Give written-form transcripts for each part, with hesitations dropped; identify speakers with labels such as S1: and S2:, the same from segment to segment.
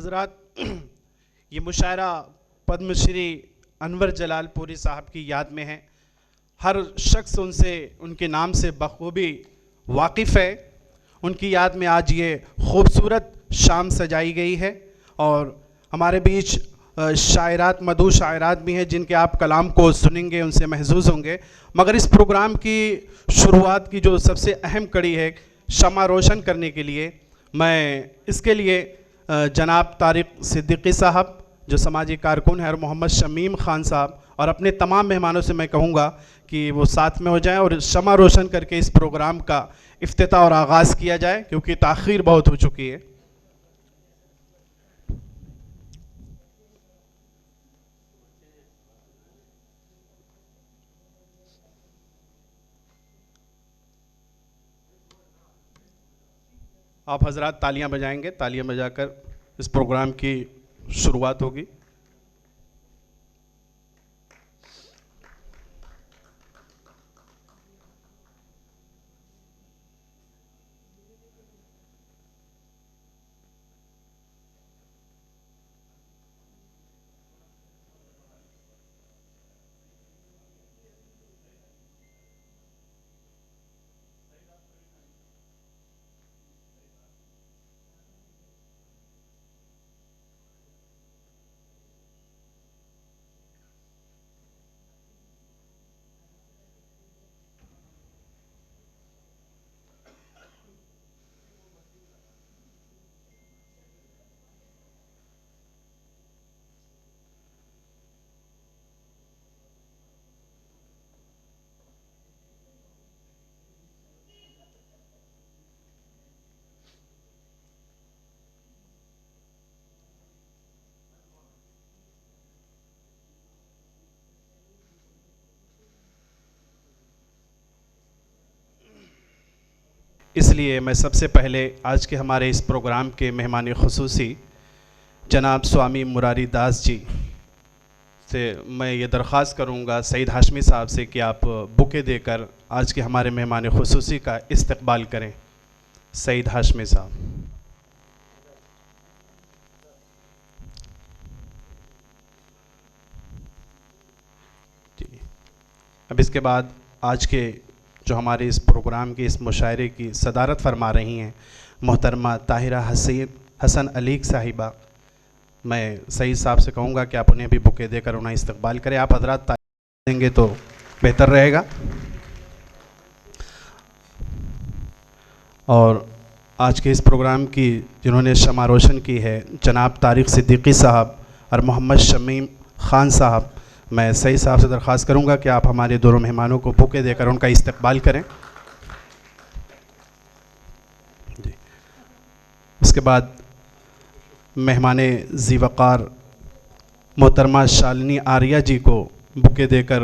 S1: हजरात, ये मुशायरा पद्मश्री अनवर जलालपुरी साहब की याद में है। हर शख्स उनके नाम से बखूबी वाकिफ़ है। उनकी याद में आज ये खूबसूरत शाम सजाई गई है और हमारे बीच शायरात, मधु शायरात भी हैं जिनके आप कलाम को सुनेंगे, उनसे महजूज़ होंगे। मगर इस प्रोग्राम की शुरुआत की जो सबसे अहम कड़ी है, शमा रोशन करने के लिए मैं इसके लिए जनाब तारिक सिद्दीकी साहब जो समाजी कारकुन है और मोहम्मद शमीम ख़ान साहब और अपने तमाम मेहमानों से मैं कहूँगा कि वो साथ में हो जाएं और शमा रोशन करके इस प्रोग्राम का इफ्तिताह और आगाज़ किया जाए, क्योंकि ताख़ीर बहुत हो चुकी है। आप हजरात तालियां बजाएंगे, तालियां बजाकर इस प्रोग्राम की शुरुआत होगी। इसलिए मैं सबसे पहले आज के हमारे इस प्रोग्राम के मेहमान ख़ुसूसी जनाब स्वामी मुरारी दास जी से मैं ये दरख्वास्त करूँगा सईद हाशमी साहब से कि आप बुके देकर आज के हमारे मेहमान ख़ुसूसी का इस्तकबाल करें। सईद हाशमी साहब। जी, अब इसके बाद आज के जो हमारे इस प्रोग्राम की, इस मुशायरे की सदारत फरमा रही हैं मोहतरमा ताहिरा हसन अलीक साहिबा, मैं सईद साहब से कहूँगा कि आप उन्हें भी बुके देकर उन्हें इस्तकबाल करें। आप हजरात देंगे तो बेहतर रहेगा। और आज के इस प्रोग्राम की जिन्होंने शमा रोशन की है जनाब तारिक सिद्दीकी साहब और मोहम्मद शमीम ख़ान साहब, मैं सईद साहब से दरख्वास्त करूँगा कि आप हमारे दोनों मेहमानों को बुके देकर उनका इस्तकबाल करें। जी, उसके बाद मेहमाने ज़ीवकार मोहतरमा शालिनी आर्या जी को बुके देकर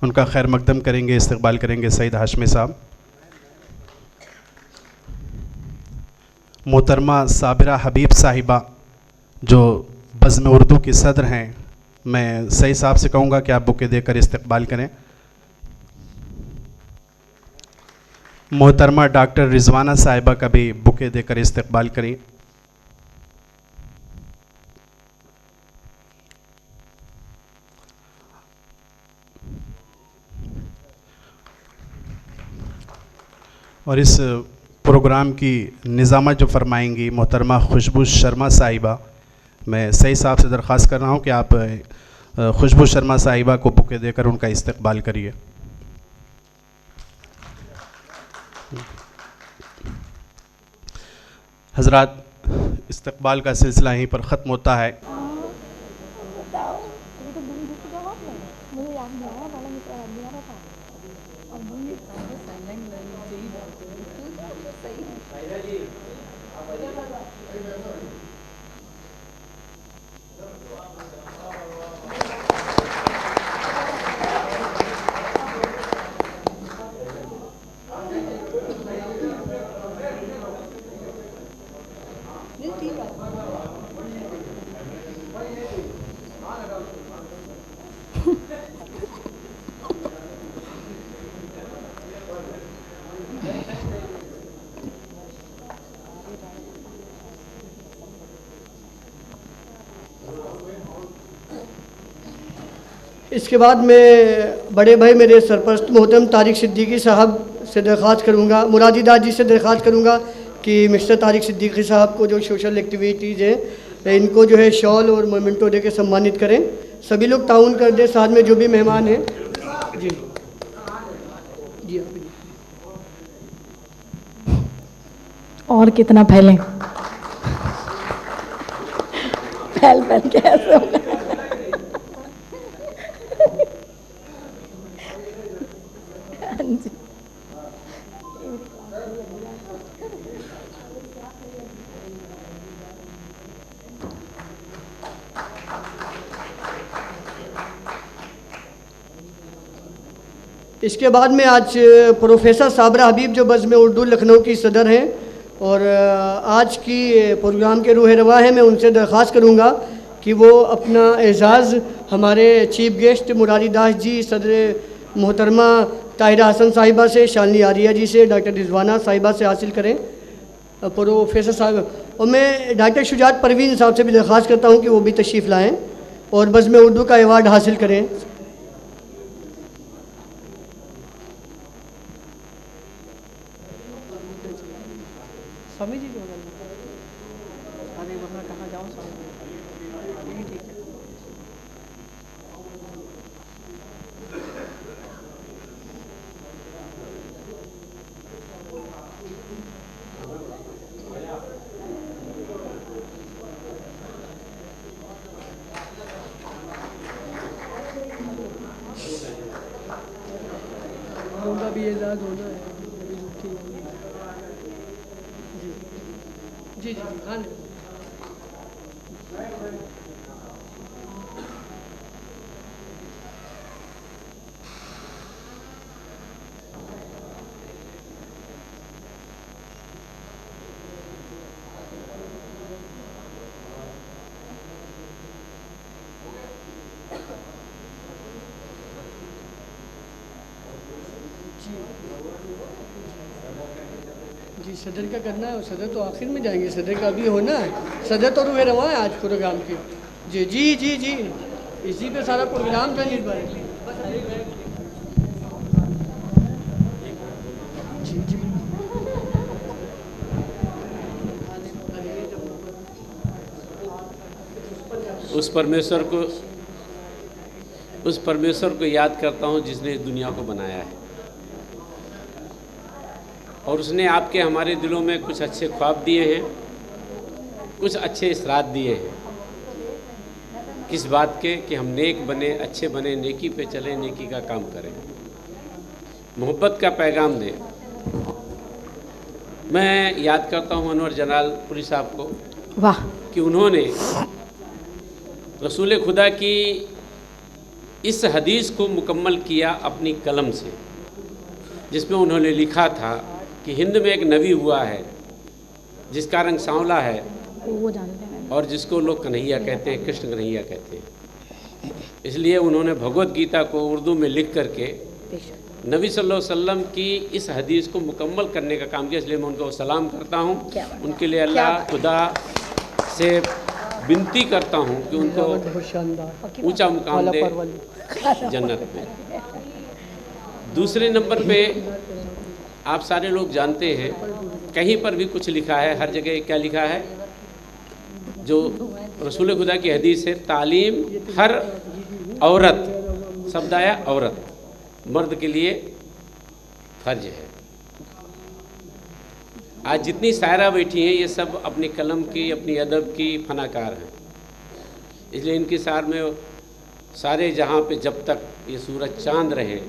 S1: उनका खैर मकदम करेंगे, इस्तकबाल करेंगे सईद हाशमी साहब। मोहतरमा साबिरा हबीब साहिबा जो बज़्म उर्दू की सदर हैं, मैं सईद साहब से कहूँगा कि आप बुके देकर इस्तकबाल करें। मोहतरमा डॉक्टर रिजवाना साहिबा का भी बुके देकर इस्तकबाल करें। और इस प्रोग्राम की निज़ामत जो फरमाएंगी मोहतरमा खुशबू शर्मा साहिबा, मैं सईद साहब से दरख्वास्त कर रहा हूँ कि आप खुशबू शर्मा साहिबा को बुके देकर उनका इस्तकबाल करिए। हजरात, इस्तकबाल का सिलसिला यहीं पर ख़त्म होता है।
S2: इसके बाद मैं बड़े भाई मेरे सरपरस्त मोहतरम तारिक सिद्दीकी साहब से दरख्वास्त करूँगा, मुरादी दास जी से दरख्वास्त करूँगा कि मिस्टर तारिक सिद्दीकी साहब को जो सोशल एक्टिविटीज़ हैं इनको जो है शॉल और मोमेंटो दे के सम्मानित करें। सभी लोग ताउन कर दें, साथ में जो भी मेहमान हैं। जी जी
S3: और कितना फैलें, फैल के ऐसे होगा।
S2: इसके बाद में आज प्रोफेसर साबरा हबीब जो बज़्म उर्दू लखनऊ की सदर हैं और आज की प्रोग्राम के रूह रवा हैं, मैं उनसे दरख्वास्त करूँगा कि वो अपना एजाज़ हमारे चीफ गेस्ट मुरारी दास जी, सदर मोहतरमा ताहिरा हसन साहिबा से, शालिनी आरिया जी से, डॉक्टर रिजवाना साहिबा से हासिल करें। प्रोफेसर साहब और मैं डॉक्टर शुजात परवीन साहब से भी दरख्वास्त करता हूँ कि वो भी तशरीफ़ लाएँ और बज़्म उर्दू का अवार्ड हासिल करें। स्वामी जी को अरे वरना कहाँ जाऊँ स्वामी जी, ठीक है। होगा भी एजाज होना है। जी जी जी हाँ जी सदर का करना है और सदर तो आखिर में जाएंगे, सदर का अभी होना है, सदर तो रूह रवा है आज प्रोग्राम की। जी जी जी जी इसी पे सारा प्रोग्राम था निर्भर। जी जी
S4: उस परमेश्वर को याद करता हूँ जिसने इस दुनिया को बनाया है और उसने आपके हमारे दिलों में कुछ अच्छे ख्वाब दिए हैं, कुछ अच्छे इसरात दिए हैं। किस बात के कि हम नेक बने, अच्छे बने, नेकी पे चलें, नेकी का काम करें, मोहब्बत का पैगाम दें। मैं याद करता हूँ अनवर जलालपुरी साहब को,
S3: वाह,
S4: कि उन्होंने रसूल खुदा की इस हदीस को मुकम्मल किया अपनी कलम से, जिसमें उन्होंने लिखा था कि हिंद में एक नबी हुआ है जिसका रंग सांवला है
S3: वो जानते हैं
S4: और जिसको लोग कन्हैया कहते हैं, कृष्ण कन्हैया कहते हैं। इसलिए उन्होंने भगवत गीता को उर्दू में लिख करके नबी सल्लल्लाहु अलैहि वसल्लम की इस हदीस को मुकम्मल करने का काम किया। इसलिए मैं उनको सलाम करता हूँ, उनके लिए अल्लाह खुदा से विनती करता हूँ कि उनको ऊंचा मुकाम दे जन्नत में। दूसरे नंबर पे आप सारे लोग जानते हैं, कहीं पर भी कुछ लिखा है, हर जगह क्या लिखा है, जो रसूल खुदा की हदीस है, तालीम हर औरत, शब्द आया औरत, मर्द के लिए फर्ज है। आज जितनी शायरा बैठी हैं ये सब अपनी कलम की, अपनी अदब की फनाकार हैं। इसलिए इनकी सार में सारे जहाँ पे जब तक ये सूरज चांद रहे,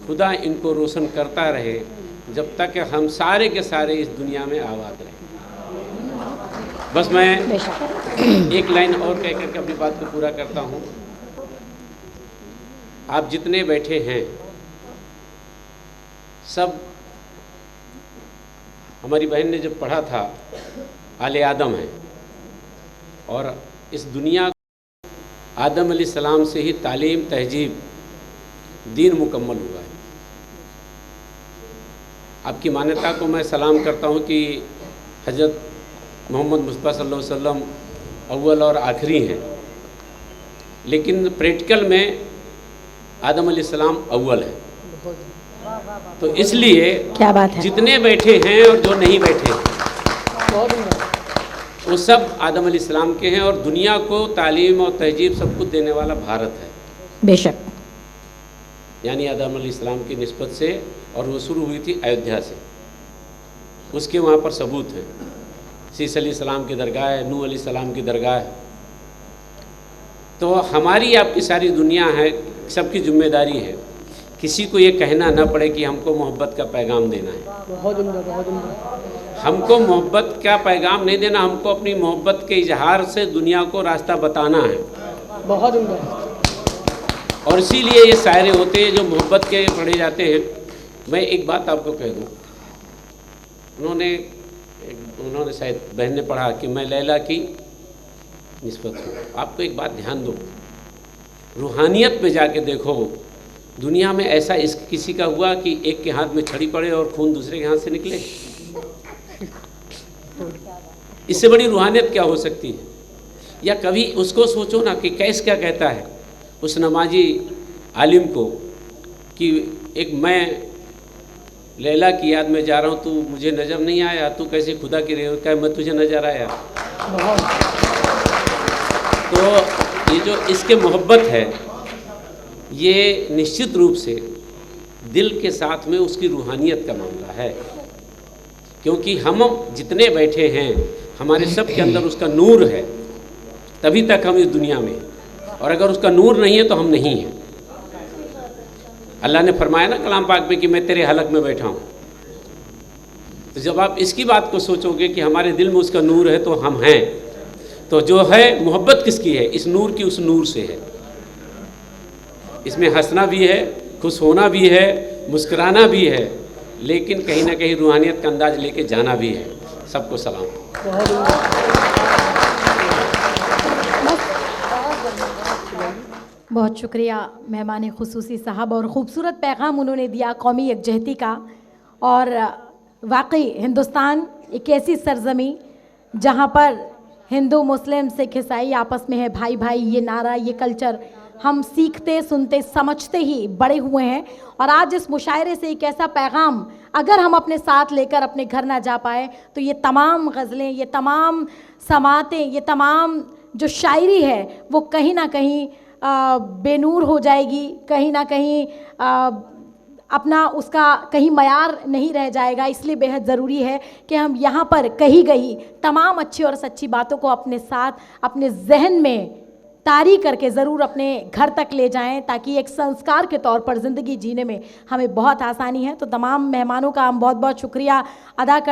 S4: खुदा इनको रोशन करता रहे, जब तक हम सारे के सारे इस दुनिया में आबाद रहें। बस मैं एक लाइन और कह करके अपनी बात को पूरा करता हूँ। आप जितने बैठे हैं सब, हमारी बहन ने जब पढ़ा था आले आदम है, और इस दुनिया आदम अलैहिस्सलाम से ही तालीम, तहजीब, दीन मुकम्मल हुआ है। आपकी मान्यता को मैं सलाम करता हूँ कि हज़रत मोहम्मद मुस्तफ़ा सल्लल्लाहु अलैहि वसल्लम अव्वल और आखिरी हैं, लेकिन प्रैक्टिकल में आदम अलैहिस्सलाम अव्वल है। तो इसलिए
S3: क्या बात है।
S4: जितने बैठे हैं और जो नहीं बैठे वो सब आदम अलैहिस्सलाम के हैं, और दुनिया को तालीम और तहजीब सब कुछ देने वाला भारत है,
S3: बेशक।
S4: यानी आदम अलैहिस्सलाम की निस्बत से, और वो शुरू हुई थी अयोध्या से। उसके वहाँ पर सबूत है, शीश अलैहिस्सलाम की दरगाह है, नूह अलैहिस्सलाम की दरगाह है। तो हमारी आपकी सारी दुनिया है, सबकी जिम्मेदारी है किसी को ये कहना ना पड़े कि हमको मोहब्बत का पैगाम देना है।
S2: बहुत उम्दा, बहुत उम्दा।
S4: हमको मोहब्बत का पैगाम नहीं देना, हमको अपनी मोहब्बत के इजहार से दुनिया को रास्ता बताना है।
S2: बहुत उम्दा।
S4: और इसीलिए ये शायरे होते हैं जो मोहब्बत के पढ़े जाते हैं। मैं एक बात आपको कह दूँ, उन्होंने शायद बहन ने पढ़ा कि मैं लैला की निस्बत हूँ। आपको एक बात ध्यान दो, रूहानियत में जाके देखो, दुनिया में ऐसा इश्क किसी का हुआ कि एक के हाथ में छड़ी पड़े और खून दूसरे के हाथ से निकले? इससे बड़ी रूहानियत क्या हो सकती है? या कभी उसको सोचो ना कि कैस क्या कहता है उस नमाजी आलिम को कि एक मैं लैला की याद में जा रहा हूँ, तू मुझे नज़र नहीं आया, तू कैसे खुदा की रेव का मैं तुझे नज़र आया। तो ये जो इसके मोहब्बत है, ये निश्चित रूप से दिल के साथ में उसकी रूहानियत का मामला है, क्योंकि हम जितने बैठे हैं हमारे सब के अंदर उसका नूर है, तभी तक हम इस दुनिया में, और अगर उसका नूर नहीं है तो हम नहीं हैं। अल्लाह ने फरमाया ना कलाम पाक में कि मैं तेरे हलक में बैठा हूँ। तो जब आप इसकी बात को सोचोगे कि हमारे दिल में उसका नूर है तो हम हैं, तो जो है मोहब्बत किसकी है? इस नूर की, उस नूर से है। इसमें हंसना भी है, खुश होना भी है, मुस्कुराना भी है, लेकिन कहीं ना कहीं रूहानियत का अंदाज लेके जाना भी है। सबको सलाम।
S3: बहुत शुक्रिया मेहमान खुसूसी साहब, और ख़ूबसूरत पैगाम उन्होंने दिया कौमी यकजहती का। और वाकई हिंदुस्तान एक ऐसी सरजमी जहाँ पर हिंदू मुस्लिम सिख ईसाई आपस में है भाई भाई, ये नारा, ये कल्चर हम सीखते सुनते समझते ही बड़े हुए हैं। और आज इस मुशायरे से एक ऐसा पैगाम अगर हम अपने साथ लेकर अपने घर ना जा पाए तो ये तमाम गज़लें, ये तमाम समातें, ये तमाम जो शायरी है वो कहीं ना कहीं बेनूर हो जाएगी, कहीं ना कहीं अपना उसका कहीं मयार नहीं रह जाएगा। इसलिए बेहद ज़रूरी है कि हम यहाँ पर कही गई तमाम अच्छी और सच्ची बातों को अपने साथ, अपने जहन में तारी करके ज़रूर अपने घर तक ले जाएं, ताकि एक संस्कार के तौर पर ज़िंदगी जीने में हमें बहुत आसानी है। तो तमाम मेहमानों का हम बहुत बहुत शुक्रिया अदा करते हैं।